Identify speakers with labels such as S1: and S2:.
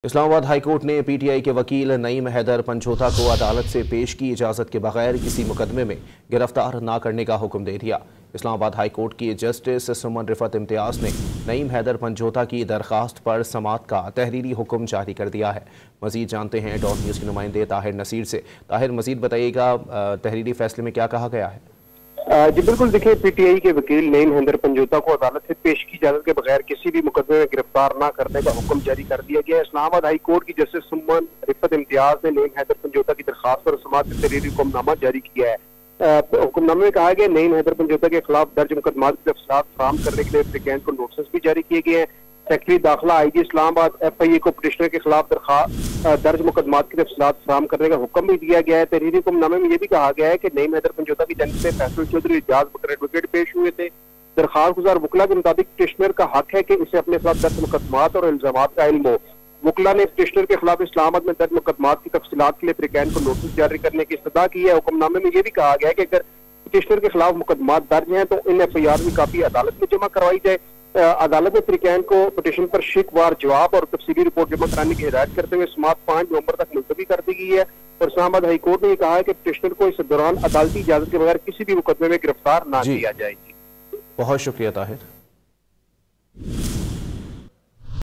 S1: Islamabad high court ने PTI के वकील नईम हैदर पंचोता को अदालत से पेश की इजाज़त के बगैर किसी मुकदमे में गिरफ्तार न करने का हुक्म दे दिया। इस्लामाबाद हाईकोर्ट की जस्टिस सुमन रिफत इम्तियाज़ ने नईम हैदर पंचोता की दरख्वास्त पर समाअत का तहरीरी हुक्म जारी कर दिया है। मजीद जानते हैं डॉट न्यूज़ के नुमाइंदे ताहिर नसीर से। ताहिर, मजीद बताइएगा तहरीरी फैसले में क्या कहा गया है?
S2: जी बिल्कुल, देखिए पीटीआई के वकील नईम हैदर पंचोता को अदालत से पेश की इजाजत के बगैर किसी भी मुकदमे में गिरफ्तार न करने का हुक्म जारी कर दिया गया है। इस्लामाबाद हाई कोर्ट की जस्टिस सुमन रिफत इम्तियाज ने नईम हैदर पंचोता की दरखास्त पर समाअत का तहरीरी हुक्मनामा जारी किया है। हुक्मनामे में कहा गया नईम हैदर पंचोता के खिलाफ दर्ज मुकदमात की तफसीलात फराहम करने के लिए एप्लीकेंट को नोटिस भी जारी किए गए हैं। सेक्रेटरी दाखिला आईजी इस्लामाबाद FIA को पिटिशनर के खिलाफ दर्ज मुकदमात की तफसीलात फराहम करने का हुक्म भी दिया गया है। तहरीरी हुक्मनामे में यह भी कहा गया है कि नईम हैदर पंचोता की जानिब से फैसल चौधरी इजाज बकर एडवोकेट पेश हुए थे। दरखास्त गुजार वकला के मुताबिक पिटिशनर का हक है कि इसे अपने खिलाफ दर्ज मुकदमात और इल्जामात का इल्म हो। वकला ने पिटिशनर के खिलाफ इस्लामाबाद में दर्ज मुकदमात की तफसीलात के लिए एप्लीकेंट को नोटिस जारी करने की इस्तदा की है। हुक्मनामे में यह भी कहा गया है कि अगर पिटिशनर के खिलाफ मुकदमात दर्ज हैं तो इन FIR की कापी अदालत में जमा करवाई जाए। अदालत ने एप्लीकेंट को पिटिशन पर शिकवार जवाब और तफसीली रिपोर्ट जमा कराने की हिदायत करते हुए समाअत 5 नवंबर तक मुलतवी कर दी गई है। और इस्लामाबाद हाई कोर्ट ने कहा है कि पिटिशनर को इस दौरान अदालती इजाजत के बगैर किसी भी मुकदमे में गिरफ्तार न किया जाए।
S1: बहुत शुक्रिया ताहिर।